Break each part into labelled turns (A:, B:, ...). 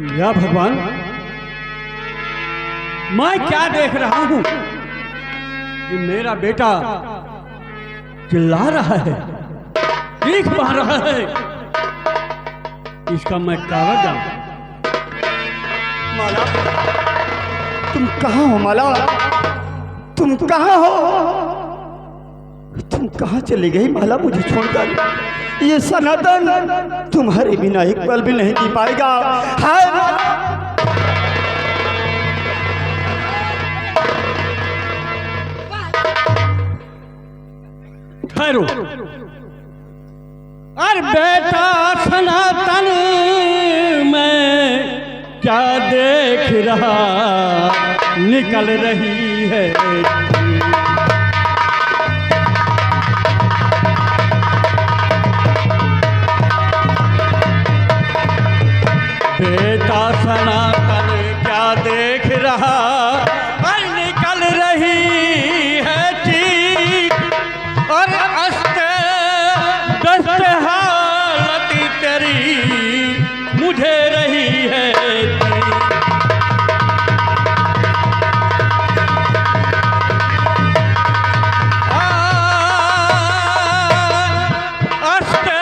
A: या भगवान, मैं क्या देख रहा हूं कि मेरा बेटा चिल्ला रहा है, चीख मार रहा है। इसका मैं कारण जानूं।
B: माला, तुम कहाँ हो? माला, तुम कहाँ हो? तुम कहाँ चली गई माला मुझे छोड़कर? ये सनातन तुम्हारे बिना एक पल भी नहीं जी पाएगा। हाय
A: ठहरो। अरे बेटा सनातन, मैं क्या देख रहा, निकल रही है। बेटा सनातन क्या देख रहा, और निकल रही है चीख, और अस्ते दस्ते हालत तेरी मुझे रही है। अस्ते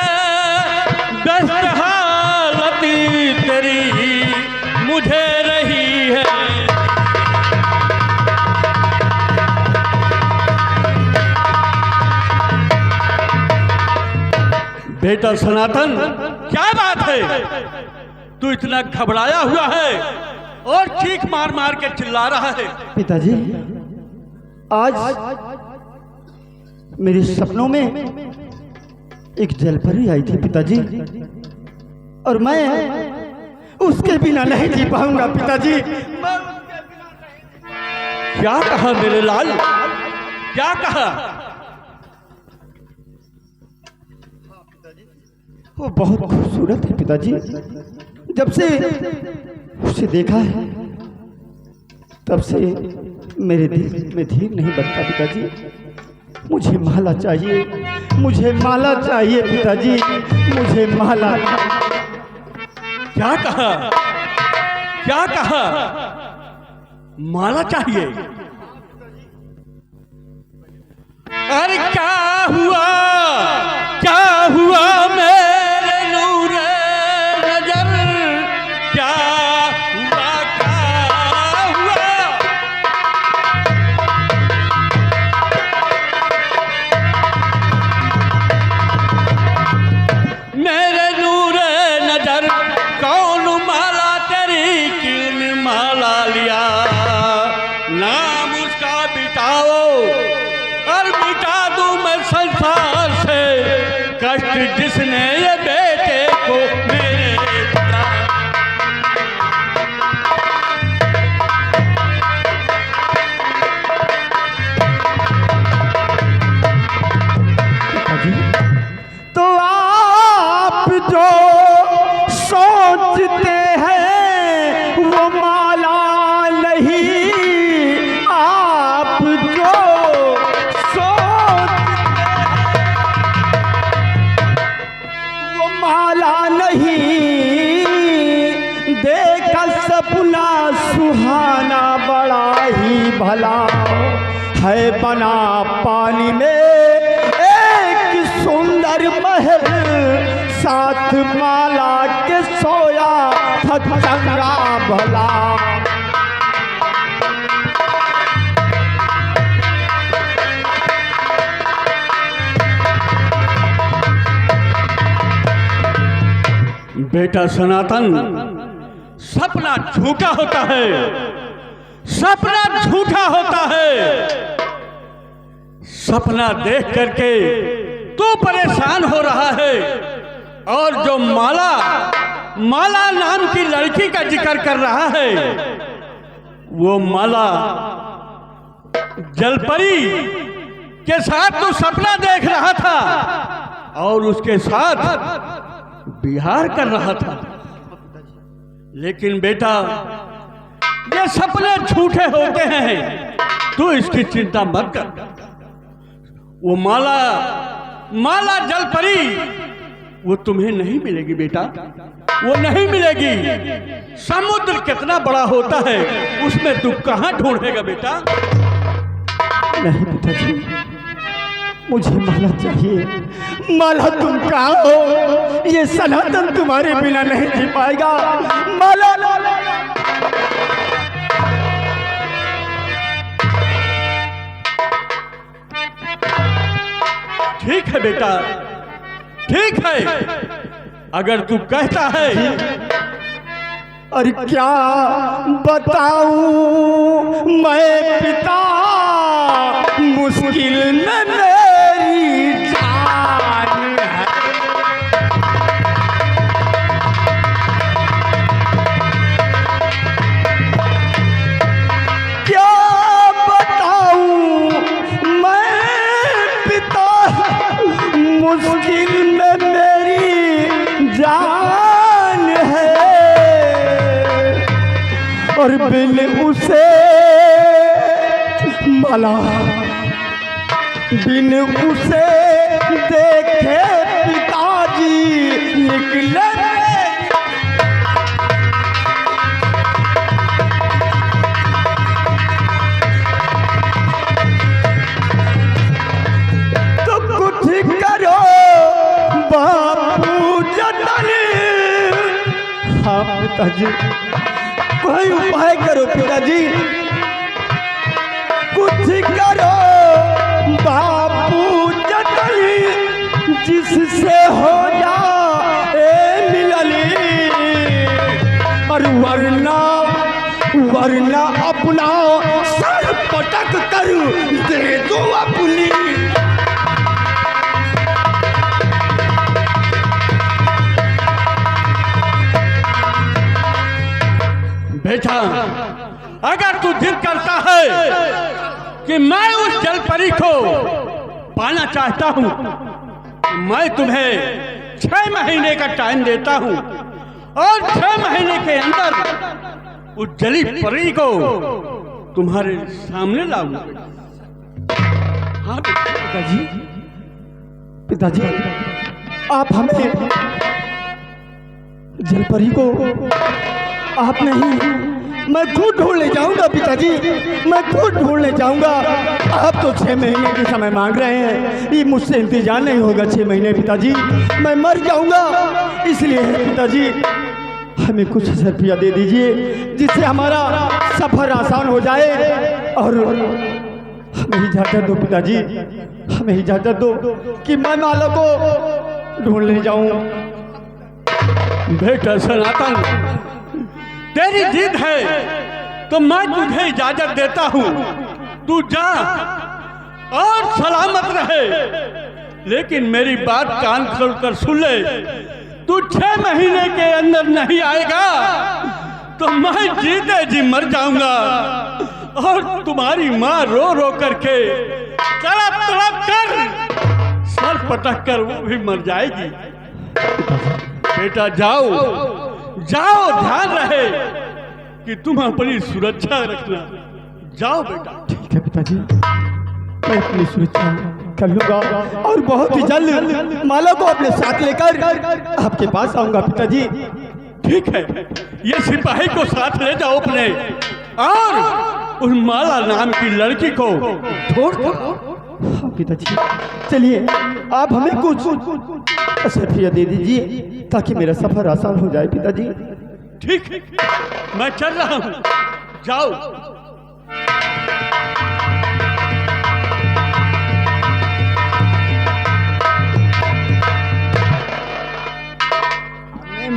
A: दस्ते हालत तेरी मुझे रही है। बेटा सनातन, क्या बात है? तू इतना घबराया हुआ है और चीख मार मार के चिल्ला रहा है।
B: पिताजी, आज मेरे सपनों में एक जलपरी आई थी पिताजी, और मैं उसके बिना नहीं जी पाऊंगा पिताजी।
A: क्या कहा मेरे लाल, क्या कहा?
B: वो बहुत खूबसूरत है पिताजी। जब से उसे देखा है तब से मेरे दिल में धीर नहीं बनता पिताजी। मुझे माला चाहिए, मुझे माला चाहिए पिताजी, मुझे माला।
A: क्या कहा, क्या कहा? माला चाहिए? अरे क्या हुआ, क्या हुआ मेरे नूरे नजर, क्या हुआ, क्या हुआ? मेरे नूरे नजर, कौन माला तेरी, किन माला लिया? नाम उसका मिटाओ और मिटा दूं मैं संसार से कष्ट जिसने ये बेटे को मेरे दिया।
B: तो आप जो सोचते हैं वो माला नहीं, आप जो सोचते हैं वो माला नहीं। देखा सपना सुहाना बड़ा ही भला है, बना पानी में एक सुंदर महल, साथ माला के सोया था चंगा भला।
A: बेटा सनातन, सपना झूठा होता है, सपना झूठा होता है। सपना देख करके तू परेशान हो रहा है, और जो माला, माला नाम की लड़की का जिक्र कर रहा है, वो माला जलपरी के साथ तू सपना देख रहा था और उसके साथ विहार कर रहा था। लेकिन बेटा, ये सपने झूठे होते हैं, तू इसकी चिंता मत कर। वो माला, माला जलपरी वो तुम्हें नहीं मिलेगी बेटा। वो नहीं मिलेगी। समुद्र कितना बड़ा होता है, उसमें तू कहाँ ढूंढेगा बेटा?
B: नहीं पिताजी, मुझे माला चाहिए। माला तुम कहाँ हो? ये सनातन तुम्हारे बिना नहीं जी पाएगा। माला ला ला ला।
A: ठीक है बेटा, ठीक है, अगर तू कहता है।
B: अरे क्या बताऊं मैं पिता, मुश्किल में मेरी जान है। क्या बताऊं मैं पिता, मुश्किल में मेरी जान है। और बिन उसे माला, बिन उसे देखे पिताजी निकले। तो कुछ करो बापू जतन। हाँ पिताजी, कोई उपाय करो पिताजी, कुछ करो बापू जतन, जिससे हो जाए मिलनी। और वरना अपना सर पटक कर दे दो अपनी।
A: बेटा, अगर तू दिल करता है कि मैं उस जलपरी को पाना चाहता हूं, मैं तुम्हें 6 महीने का टाइम देता हूं और 6 महीने के अंदर उस जली परी को तुम्हारे सामने लाऊंगा। हाँ
B: पिताजी, पिताजी आप हमें जलपरी को आप नहीं, मैं खुद ढूंढ ले जाऊंगा पिताजी, मैं खुद ढूंढ ले जाऊंगा। आप तो 6 महीने के समय मांग रहे हैं, ये मुझसे इंतजार नहीं होगा 6 महीने पिताजी, मैं मर जाऊंगा। इसलिए पिताजी हमें कुछ रुपया दे दीजिए, जिससे हमारा सफर आसान हो जाए। और हमें इजाजत दो पिताजी, हमें इजाजत दो कि मैं माला को ढूंढ ले जाऊं।
A: बेटा सनातन, तेरी जिद है तो मैं तुझे इजाजत देता हूं, तू जा और सलामत रहे। लेकिन मेरी बात कान खोलकर सुन ले, तू 6 महीने के अंदर नहीं आएगा तो मैं जीते जी मर जाऊंगा और तुम्हारी माँ रो रो करके तड़प तड़प कर सर पटक कर वो भी मर जाएगी। बेटा जाओ जाओ, ध्यान रहे कि तुम अपनी सुरक्षा रखना। जाओ बेटा।
B: ठीक है पिताजी, मैं अपनी सुरक्षा कर लूंगा और बहुत ही जल्द माला को अपने साथ लेकर आपके पास आऊंगा पिताजी।
A: ठीक है, ये सिपाही को साथ ले जाओ अपने और उस माला नाम की लड़की को ढूंढ कर।
B: हाँ पिताजी, चलिए आप हमें कुछ रुपया दे दीजिए ताकि मेरा सफर आसान हो जाए पिताजी।
A: ठीक है, मैं चल रहा हूँ, जाओ।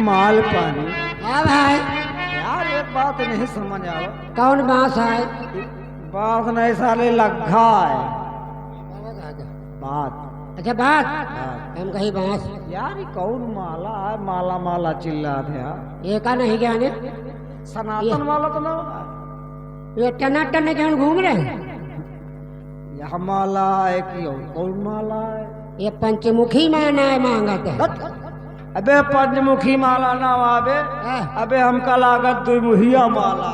C: माल पानी।
D: हाँ भाई,
C: यार एक बात नहीं समझ आओ।
D: कौन बांस है?
C: बात नहीं साले लग्घा है। बात
D: अच्छा बात, हम कहीं बांस।
C: यार ये कौन माला है? माला माला चिल्ला थे यार।
D: ये का नहीं ज्ञान है?
C: सनातन वाला तो ना
D: ये टना टन क्यों घूम रहे हैं?
C: यह माला है कि और कौन माला है?
D: ये पंचमुखी माना है, मांगत है।
C: अबे पंचमुखी माला ना आवे, अबे हमका लागत दुमुहिया माला।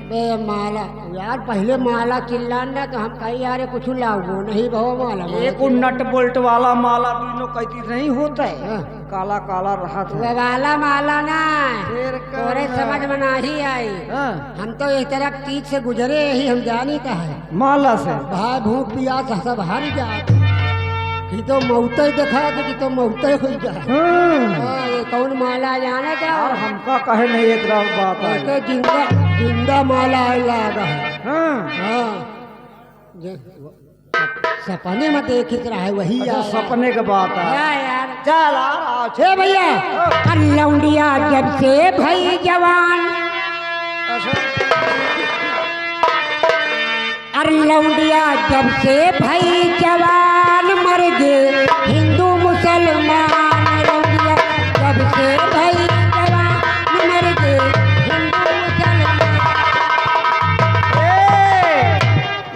D: बे माला यार, पहले माला चिल्लाना तो हम कहीं यार कुछ लाओ नहीं बहु माला।
C: एक नट बोल्ट वाला माला तीनों कैसी नहीं होता है। काला काला रहा था।
D: वो वाला माला ना
C: फिर
D: तोरे समझ में नहीं आई।
C: हाँ,
D: हम तो इस तरफ तीत से गुजरे ही हम जानी का है।
C: माला से
D: भाई भूख पियास सब हर जा कि तो मौते देखा कि तो मौते हो जा। ये कौन माला जाने का?
C: और हमका कहे नहीं एक बात है।
D: तो जिंदा जिंदा माला लगा है। हाँ सपने में देख रहा है वही
C: अच्छा,
D: यार।
C: सपने के बात है।
D: हाँ यार
C: चल आ
D: हे भैया लौंडिया जब से भई जवान अरे लौंडिया जब से भई जवान मर गए हिंदू मुसलमान। लौंडिया जब से भई जवान मर गए हिंदू मुसलमान।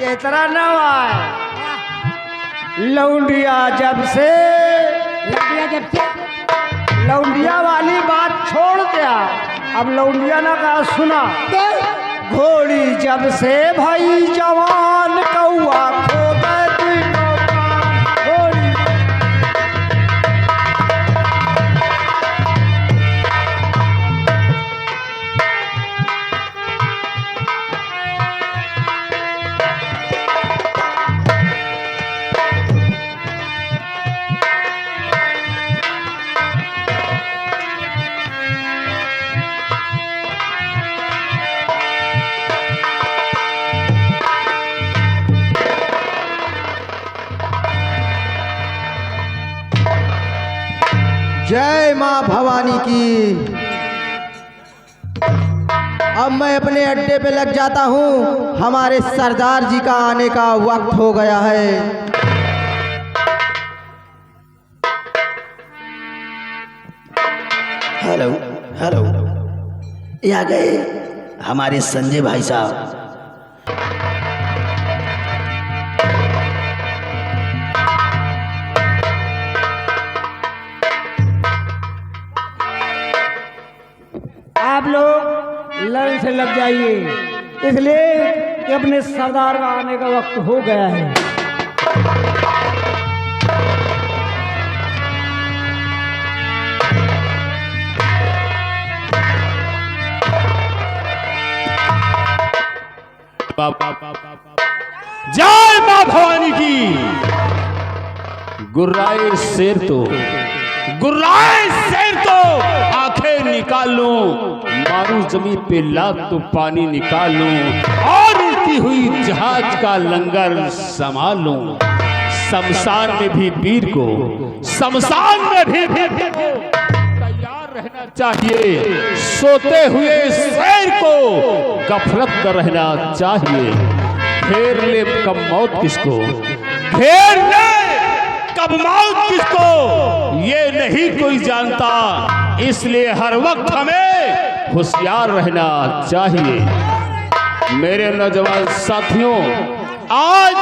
C: ये तरह न आए। लौंडिया जब से
D: लौंडिया जब से
C: लौंडिया वाली बात छोड़ दिया। अब लौंडिया ना कहा सुना। घोड़ी जब से भाई जवान कौआ खो गए तीनों प्राण। घोड़ी
E: जय माँ भवानी की। अब मैं अपने अड्डे पे लग जाता हूँ, हमारे सरदार जी का आने का वक्त हो गया है।
F: हेलो हेलो, ये आ गए हमारे संजय भाई साहब।
C: आप लोग लाइन से लग जाइए, इसलिए कि अपने सरदार का आने का वक्त हो गया है।
A: जय मां भवानी की। गुर्राए शेर तो आंखें निकाल लूं, मारू जमीन पे लात तो पानी निकाल लूं, और उड़ती हुई जहाज का लंगर संभाल लूं। शमशान में भी वीर को, शमशान में भी तैयार रहना चाहिए। सोते हुए शेर को गफलत न रहना चाहिए। घेर ले कब मौत किसको, घेर ले कब मौत किसको, ये नहीं कोई जानता। इसलिए हर वक्त हमें होशियार रहना चाहिए। मेरे नौजवान साथियों, आज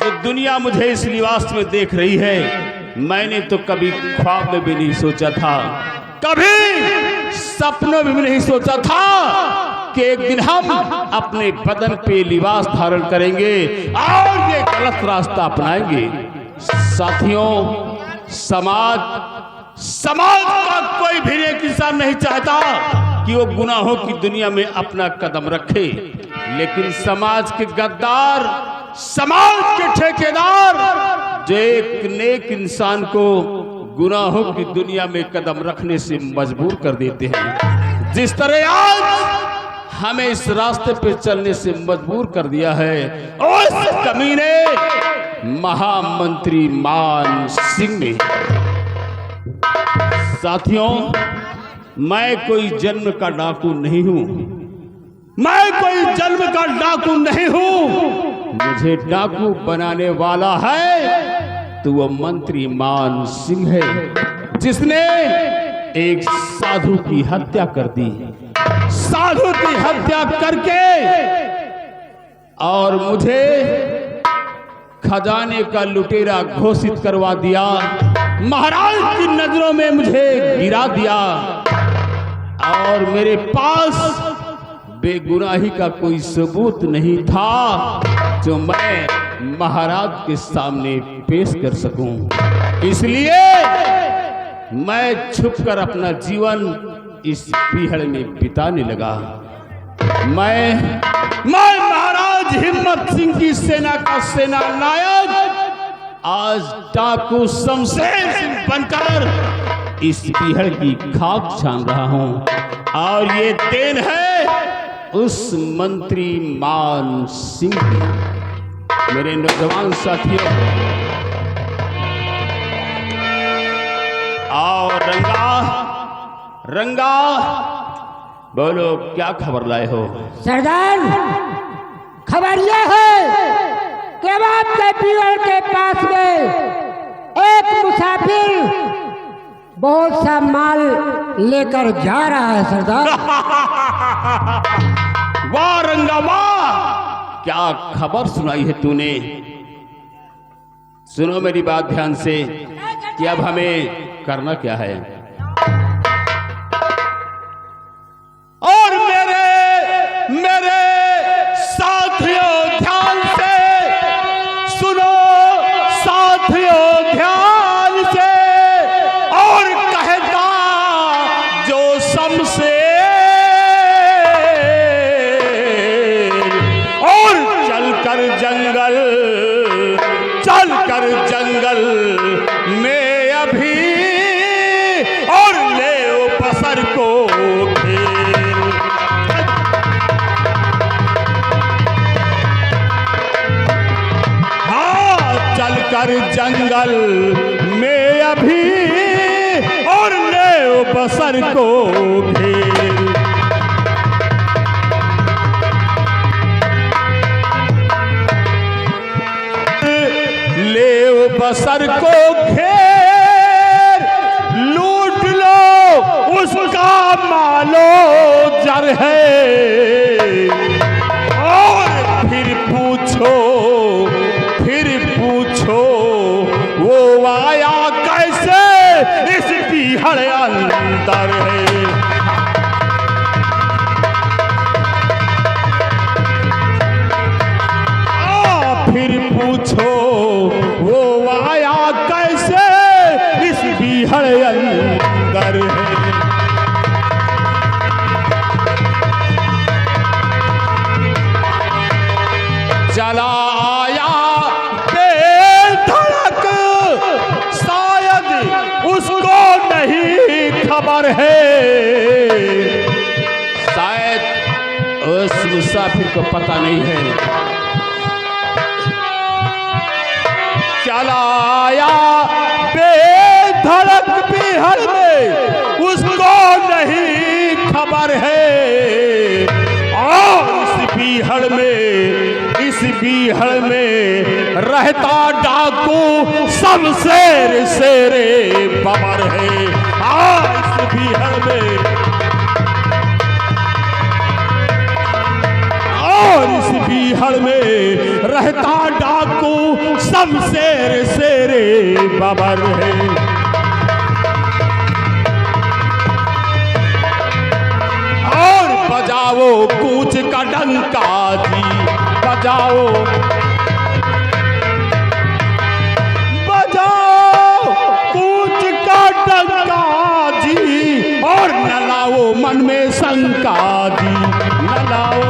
A: जो दुनिया मुझे इस लिबास में देख रही है, मैंने तो कभी ख्वाब में भी नहीं सोचा था, कभी सपनों में भी नहीं सोचा था कि एक दिन हम अपने बदन पे लिबास धारण करेंगे और ये गलत रास्ता अपनाएंगे। साथियों, समाज का कोई भी नेक इंसान नहीं चाहता कि वो गुनाहों की दुनिया में अपना कदम रखे, लेकिन समाज के गद्दार, समाज के ठेकेदार जो एक नेक इंसान को गुनाहों की दुनिया में कदम रखने से मजबूर कर देते हैं, जिस तरह आज हमें इस रास्ते पे चलने से मजबूर कर दिया है उस कमीने महामंत्री मान सिंह ने। साथियों, मैं कोई जन्म का डाकू नहीं हूं, मैं कोई जन्म का डाकू नहीं हूं। मुझे डाकू बनाने वाला है तो वो मंत्री मान सिंह है, जिसने एक साधु की हत्या कर दी। साधु की हत्या करके और मुझे खजाने का लुटेरा घोषित करवा दिया, महाराज की नजरों में मुझे गिरा दिया, और मेरे पास बेगुनाही का कोई सबूत नहीं था जो मैं महाराज के सामने पेश कर सकूं। इसलिए
G: मैं छुपकर अपना जीवन इस पीहड़ में बिताने लगा। मैं महाराज हिम्मत सिंह की सेना का सेना नायक आज डाकू शमशेर सिंह बनकर इस पीहड़ की खाक छान रहा हूं। और ये देन है उस मंत्री मान सिंह की। मेरे नौजवान साथियों, और रंगा बोलो क्या खबर लाए हो?
D: सरदार, खबर यह है कि अब आपके पीहड़ के पास में एक मुसाफिर बहुत सा माल लेकर जा रहा है सरदार।
G: वाह रंगा वाह, क्या खबर सुनाई है तूने? सुनो मेरी बात ध्यान से कि अब हमें करना क्या है। और मेरे साथियों ध्यान से सुनो, साथियों ध्यान से, और कहता जो शमशेर, और चलकर जंगल में अभी, और ले ओ बसर को घेर। हाँ, चलकर जंगल में अभी, और ले ओ बसर को घेर। बसर को घेर, लूट लो उसका मालो जर है, और फिर पूछो वो आया कैसे इस पीहड़ अंदर है। फिर पूछो वो आया कैसे इस पीहड़ अंदर है। चला आया बेधड़क, शायद उसको नहीं खबर है, शायद उस मुसाफिर को पता नहीं है। चला आया बेधड़क पीहड़ में, उसको नहीं खबर है। और इस पीहड़ में रहता डाकू शमशेर शेरे बबर है। इस पीहड़ में, और इस पीहड़ में रहता डाकू शमशेर शेरे बबर है। और बजाओ कूच का डंका जी, बजाओ कूच का डंका जी, और न लाओ मन में शंका जी, न लाओ।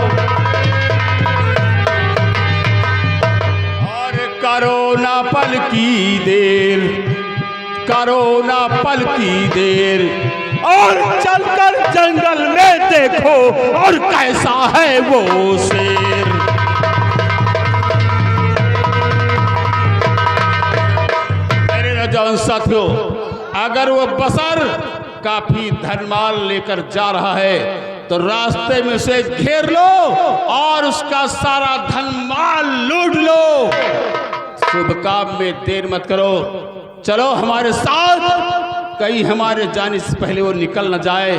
G: करो ना पल की देर, करो ना पल की देर, और चलकर जंगल में देखो और कैसा है वो शेर। मेरे नौजवान साथियों, अगर वो बसर काफी धनमाल लेकर जा रहा है तो रास्ते में से घेर लो और उसका सारा धनमाल लूट लो। शुभ काम में देर मत करो, चलो हमारे साथ, कहीं हमारे जाने से पहले वो निकल न जाए,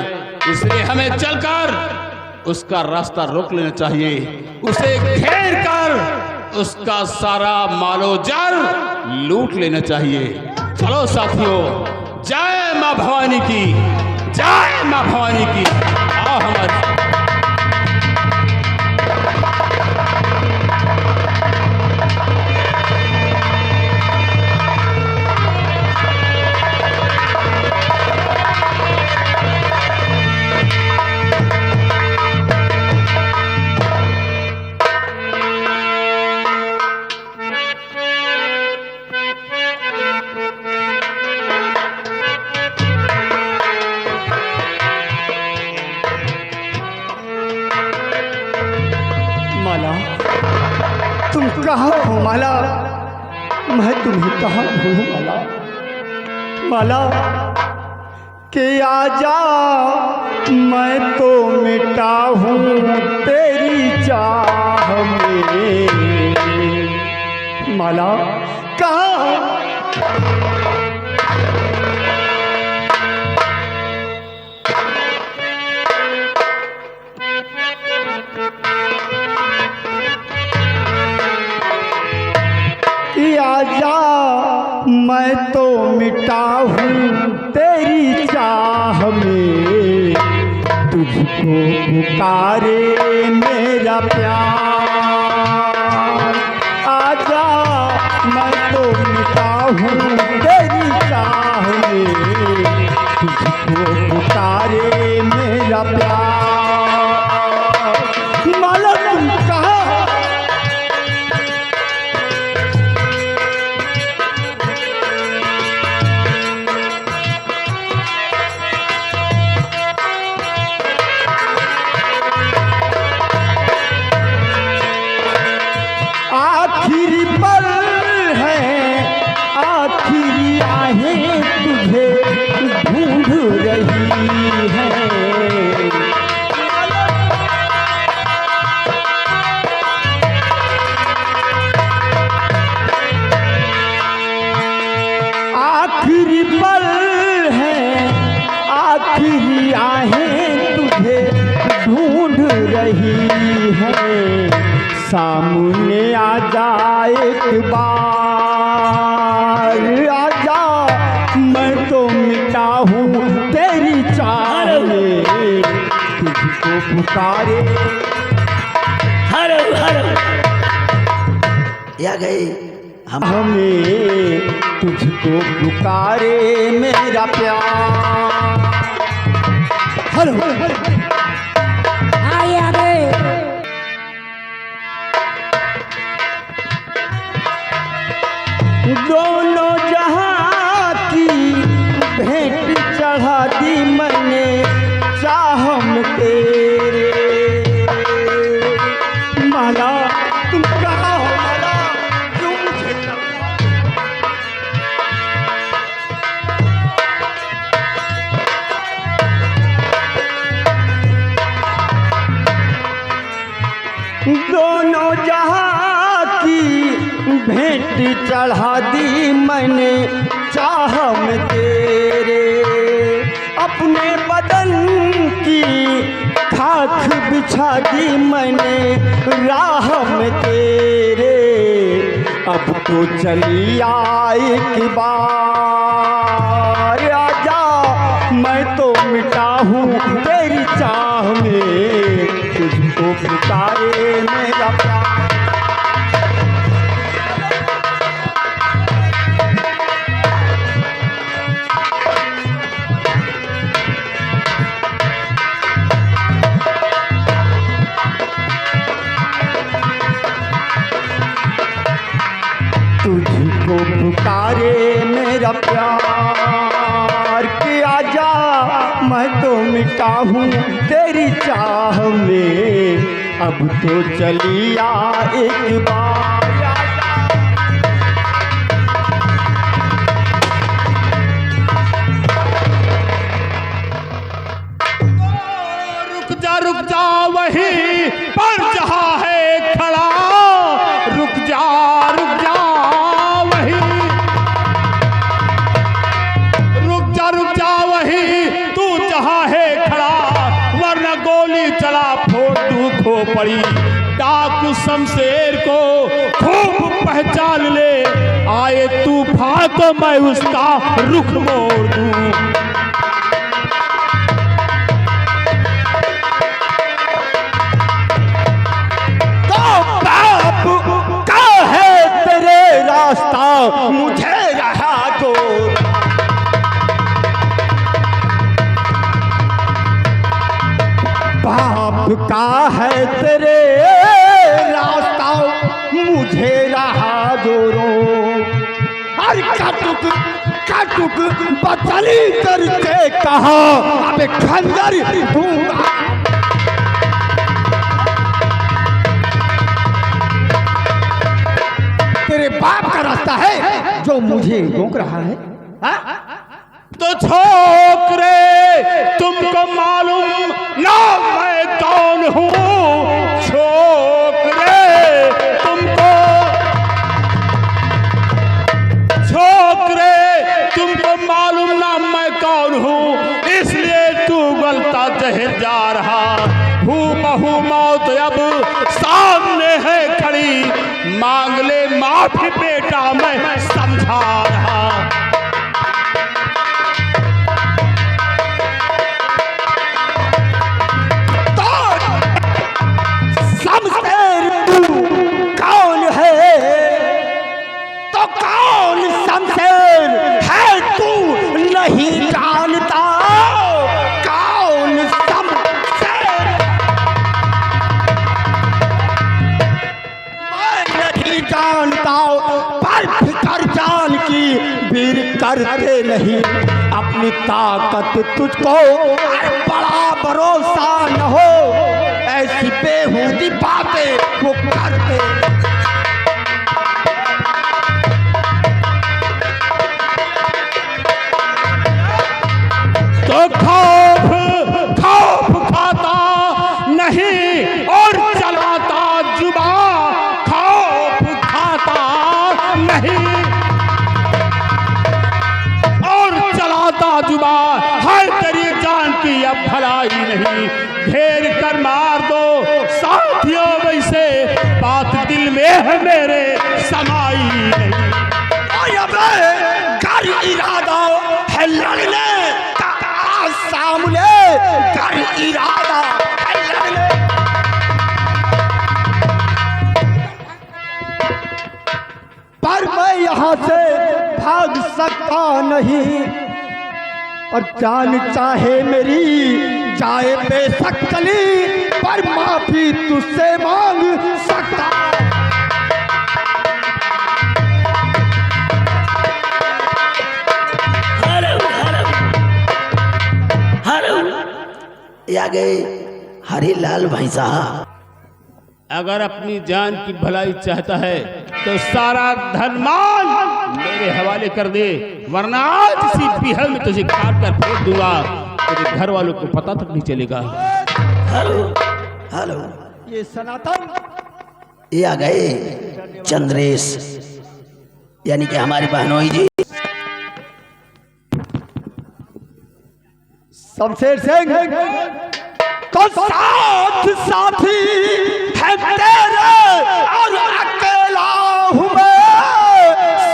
G: इसलिए हमें चलकर उसका रास्ता रोक लेना चाहिए, उसे घेर कर उसका सारा मालो जर लूट लेना चाहिए। चलो साथियों, जय मां भवानी की, जय मां भवानी की। आओ हमारे
B: कहाँ हो माला? मैं तुम्हें कहाँ ढूंढूं माला? माला के आजा, मैं तो मिटा हूँ तेरी चाह में। माला कहाँ? आजा, मैं तो मिटा हूँ तेरी चाह में, तुझको पुकारे मेरा प्यार। आजा, मैं तो मिटा हूँ तेरी चाह में, तुझको पुकारे मेरा प्यार। माला तुम कहाँ? आखिरी पल है, आखिरी आहें तुझे ढूंढ रही है। आखिरी पल है, आखिरी आहें तुझे ढूंढ रही है। सामने आजा एक बार, आजा, मैं तो मिटा हूँ तेरी चाह में, तुझको पुकारे।
F: हेलो हेलो, या गए
B: हमें तुझको पुकारे मेरा प्यार। हेलो
D: आया रे।
B: दोनों जहां की भेंट चढ़ा दी मैंने चाहम तेरे। माला तुम कहाँ हो माला? क्यों मुझे दोनों जहां की भेंट चढ़ा दी मैंने चाहम तेरे। अपने बदन की खाक बिछा दी मैंने राह में तेरे। अब तो चली आ एक बार, आजा, मैं तो मिटा हूँ तेरी चाह में, तुझको पुकारे मेरा प्यार। तुझको पुकारे मेरा प्यार कि आजा, मैं तो मिटा हूँ तेरी चाह में, अब तो चली आ एक बार।
G: रुक जा वहीं पर जहाँ है खड़ा, रुक जा वहीं, रुक जा वहीं तू जहाँ है खड़ा, वरना गोली चला फोड़ तू खो पड़ी। डाकू शमशेर को खूब पहचान ले, आए तूफान तो मैं उसका रुख मोड़ दूं।
B: रास्ता मुझे रहा तो बाप का है तेरे रास्ता, मुझे रहा जोरो। अरे काटुक बदली करके कहा, अबे खंजर दूंगा। तेरे बाप का रास्ता है जो मुझे रोक रहा है? हाँ?
G: तो छोकरे तुमको मालूम ना मैं कौन हूँ, छोकरे तुमको मालूम ना मैं कौन हूँ, इसलिए तू गलता जहर जा रहा। हूबहू मौत अब सामने है खड़ी, मांग ले माफी बेटा मैं समझा रहा।
B: नहीं जानता कौन शमशेर, मैं नहीं जानता पर फिकर जान की वीर करते नहीं। अपनी ताकत तुझको बड़ा भरोसा न हो, ऐसी बेहूदी बातें वो करते।
G: तो खौफ खाता नहीं और चलाता जुबा, खौफ खाता नहीं और चलाता जुबा, हर तेरी जान की अब भलाई नहीं। घेर कर मार दो साथियों, वैसे बात दिल में है मेरे समाई नहीं।
B: कर इरादा है लड़ने सामने, कर इरादा है लड़ने। पर मैं यहाँ से भाग सकता नहीं, और जान चाहे मेरी जाए बेशक चली, पर माफी तुझसे मांग सकता।
F: आ गए हरी लाल भाई साहब।
G: अगर अपनी जान की भलाई चाहता है तो सारा धन माल मेरे हवाले कर दे, वरना आज इसी बिहल में तुझे काट कर फेंक दूंगा, तेरे घर वालों को पता तक नहीं चलेगा।
F: हेलो हेलो,
B: ये सनातन
F: ये आ गए चंद्रेश, यानी कि हमारे बहनोई जी।
B: शमशेर सिंह तो साथ साथी है तेरे, और अकेला हूँ मैं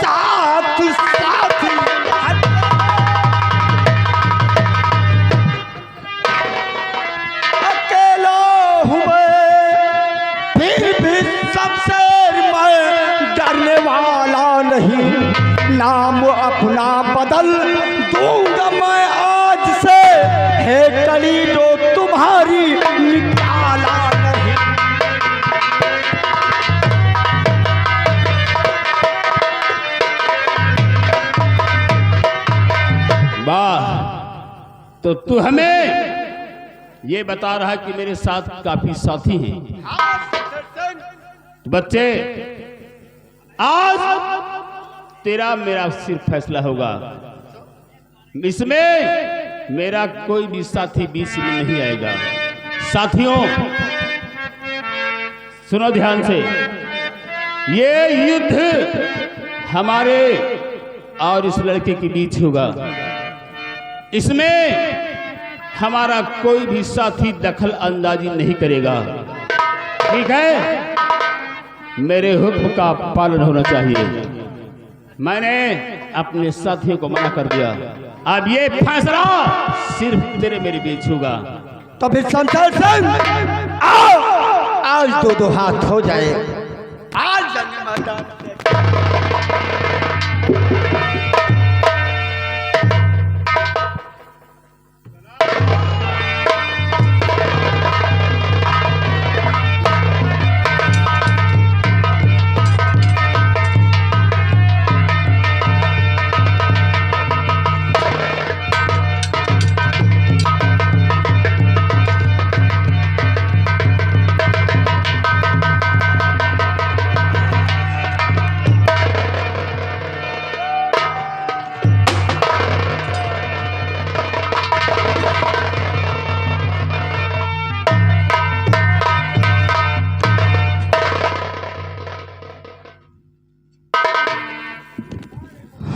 B: साथ साथी है। अकेला हूँ मैं फिर भी शमशेर मैं डरने वाला नहीं। नाम अपना बदल दूंगा मैं आज से, है कली जो तुम्हारी निकाला नहीं।
G: वाह, तो तू हमें ये बता रहा है कि मेरे साथ काफी साथी हैं। बच्चे, आज तेरा मेरा सिर्फ फैसला होगा, इसमें मेरा कोई भी साथी बीच में नहीं आएगा। साथियों सुनो ध्यान से, ये युद्ध हमारे और इस लड़के के बीच होगा, इसमें हमारा कोई भी साथी दखल अंदाजी नहीं करेगा, ठीक है? मेरे हुक्म का पालन होना चाहिए। मैंने अपने साथियों को मना कर दिया, अब ये फैसला सिर्फ तेरे मेरे बीच होगा।
B: तो फिर शमशेर सिंह आओ, आज दो दो हाथ हो जाए, आज जंग मैदान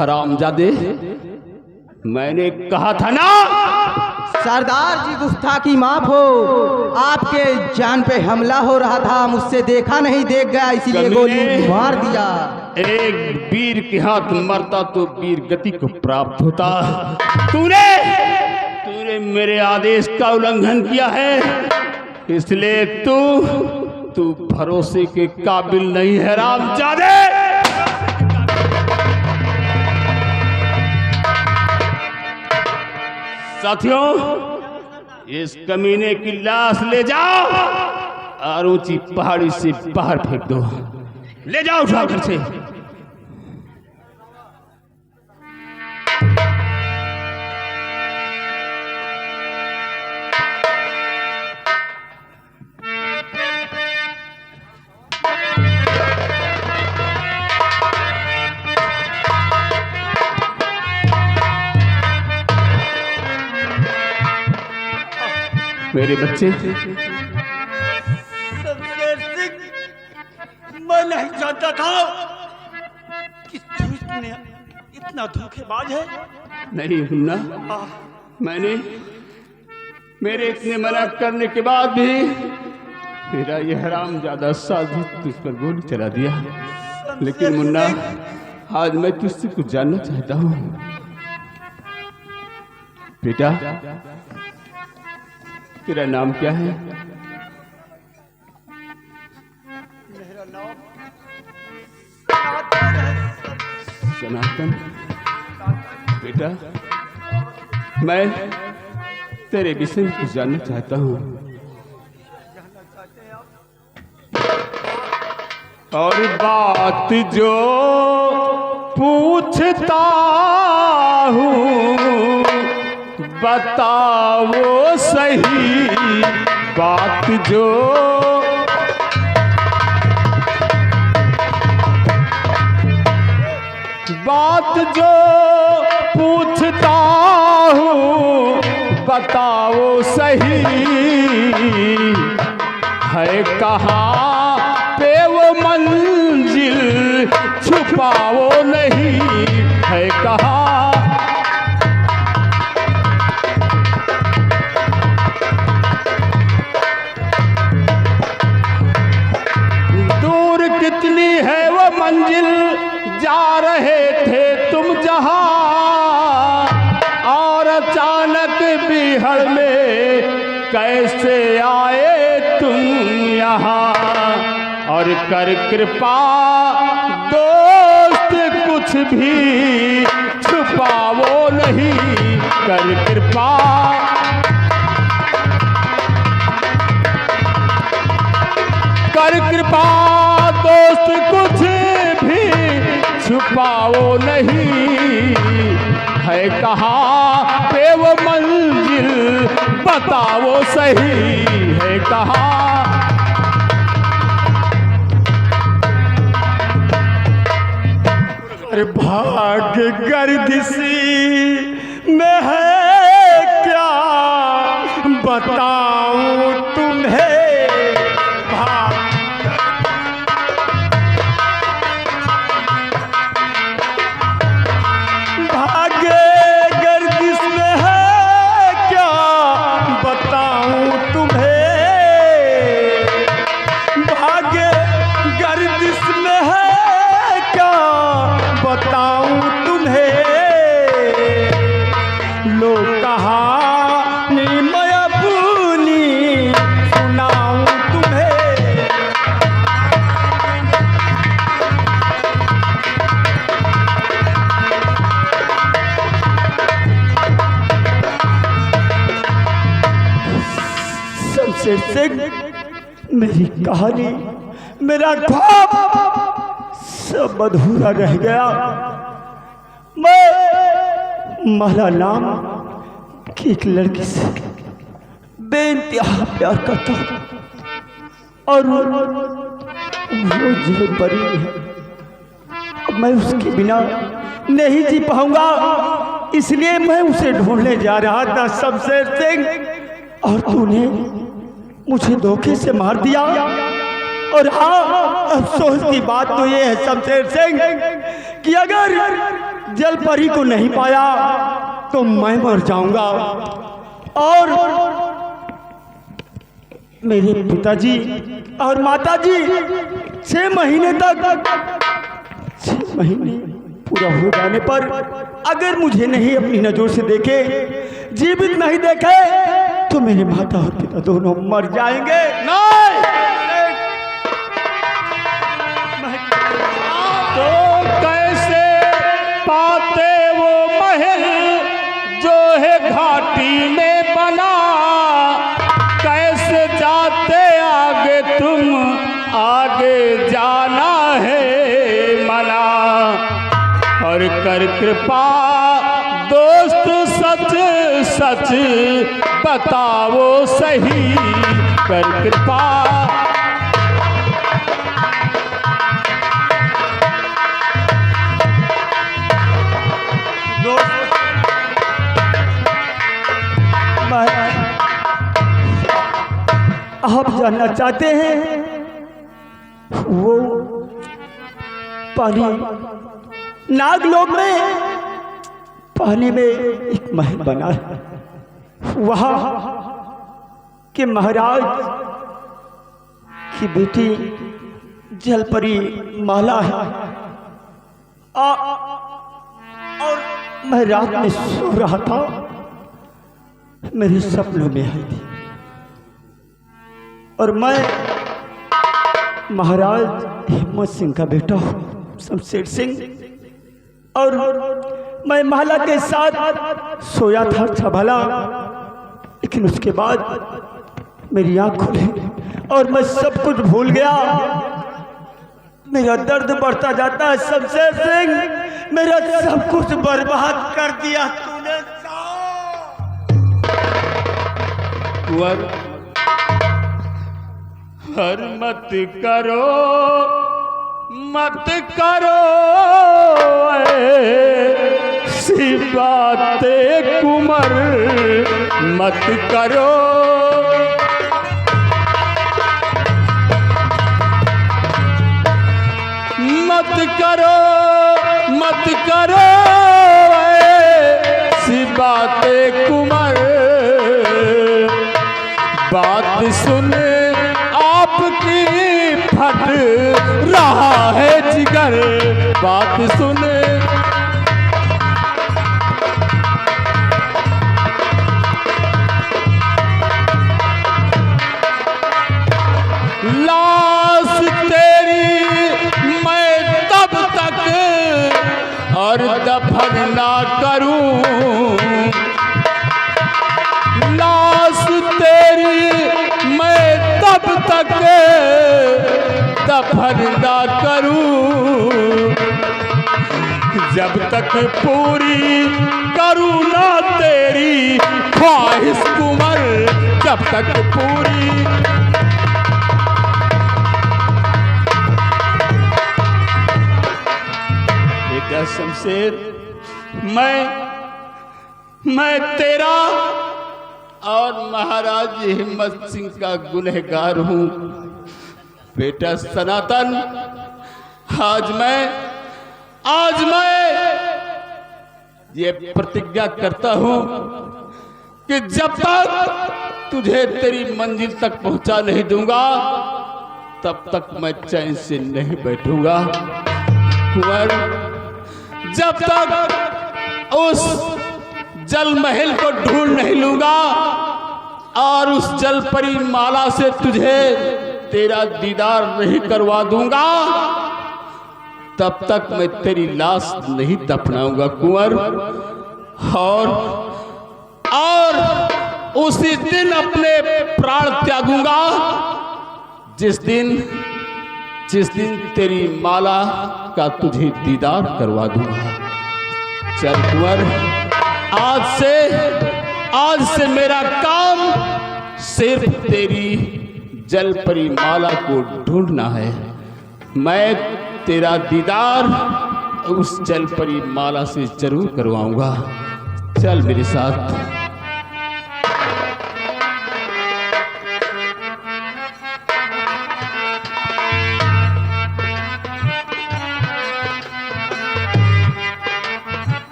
G: हरामजादे, मैंने कहा था ना।
E: सरदार जी गुस्ताखी माफ हो, आपके जान पे हमला हो रहा था, मुझसे देखा नहीं, देख गया इसीलिए गोली मार दिया।
G: एक वीर के हाथ मरता तो वीर गति को प्राप्त होता। तूने मेरे आदेश का उल्लंघन किया है, इसलिए तू भरोसे के काबिल नहीं है हरामजादे। साथियों, इस कमीने की लाश ले जाओ और ऊंची पहाड़ी से बाहर फेंक दो। ले जाओ उठा घर से। मेरे बच्चे,
A: मैं नहीं जानता था कि इतना धोखेबाज है।
G: नहीं मुन्ना, मेरे इतने मना करने के बाद भी मेरा ये हरामजादा साजिद तुझ पर गोली चला दिया। लेकिन मुन्ना, आज मैं तुझसे कुछ जानना चाहता हूँ। बेटा, तेरा नाम क्या है?
A: मेरा नाम
G: सनातन। बेटा, मैं तेरे विषय में कुछ जानना चाहता हूँ। और बात जो पूछता हूँ बताओ सही, बात जो पूछता हूँ बताओ सही, है कहाँ पे वो मंजिल छुपाओ नहीं, है कहाँ। कितनी है वो मंजिल, जा रहे थे तुम जहां, और अचानक बिहड़ में कैसे आए तुम यहाँ। और कर कृपा दोस्त कुछ भी छुपाओ नहीं, कर कृपा। कर कृपा दोस्त कुछ भी छुपाओ नहीं, है कहाँ पे वो मंजिल बताओ सही, है कहाँ।
A: अरे भाग्य गर्दिशी में है क्या बताऊं तुम्हें।
B: मेरी कहानी, मेरा ख्वाब सब अधूरा रह गया। मैं माला नाम की एक लड़की से बेइंतहा प्यार करता हूँ, और वो जीवन परी है। मैं उसके बिना नहीं जी पाऊंगा, इसलिए मैं उसे ढूंढने जा रहा था शमशेर सिंह, और तूने मुझे धोखे से मार दिया। और हाँ, अफसोस की बात तो ये है शमशेर सिंह कि अगर जल परी को नहीं पाया तो मैं मर जाऊंगा। और मेरे पिताजी और माताजी 6 महीने पूरा हो जाने पर अगर मुझे नहीं अपनी नजरों से देखे, जीवित नहीं देखे, तो मेरे माता और पिता दोनों मर जाएंगे।
G: तो कैसे पाते वो महल जो है घाटी में बना, कैसे जाते आगे तुम, आगे जाना है मना। और कर कृपा दोस्त सच सच बताओ सही, कर कृपा।
B: आप जानना चाहते हैं वो पानी नागलोक में पानी में एक महल बना है, वहां के महाराज की बेटी जलपरी माला है। और मैं रात में सो रहा था, मेरे सपनों में आई थी और मैं महाराज हिम्मत सिंह का बेटा हूँ, शमशेर सिंह, और मैं माला के साथ सोया था अच्छा भला। लेकिन उसके बाद मेरी आँख खुली और मैं सब कुछ भूल गया। मेरा दर्द बढ़ता जाता है शमशेर सिंह, मेरा सब कुछ बर्बाद कर दिया तूने।
G: कुंवर हर मत करो सी बातें कुंवर, मत करो। मत करो सी बातें कुंवर, बात सुन आपकी फट रहा है जिगर, बात सुन। लाश तेरी मैं तब तक और दफन ना करूं, लाश तेरी मैं तब तक दफन ना करूं, जब तक पूरी करूं ना तेरी ख्वाहिश कुंवर, जब तक पूरी। बेटा शमशेर, मैं तेरा और महाराज हिम्मत सिंह का गुनहगार हूं। बेटा सनातन, आज मैं ये प्रतिज्ञा करता हूं कि जब तक तुझे तेरी मंजिल तक पहुंचा नहीं दूंगा, तब तक मैं चैन से नहीं बैठूंगा। कुंवर, जब तक उस जल महल को ढूंढ नहीं लूंगा और उस जल परी माला से तुझे तेरा दीदार नहीं करवा दूंगा, तब तक मैं तेरी लाश नहीं दफनाऊंगा कुंवर। और उसी दिन अपने प्राण त्यागूंगा जिस दिन तेरी माला का तुझे दीदार करवा दूंगा। चल कुंवर, आज से मेरा काम सिर्फ तेरी जल परी माला को ढूंढना है। मैं तेरा दीदार उस जल परी माला से जरूर करवाऊंगा। चल मेरे साथ।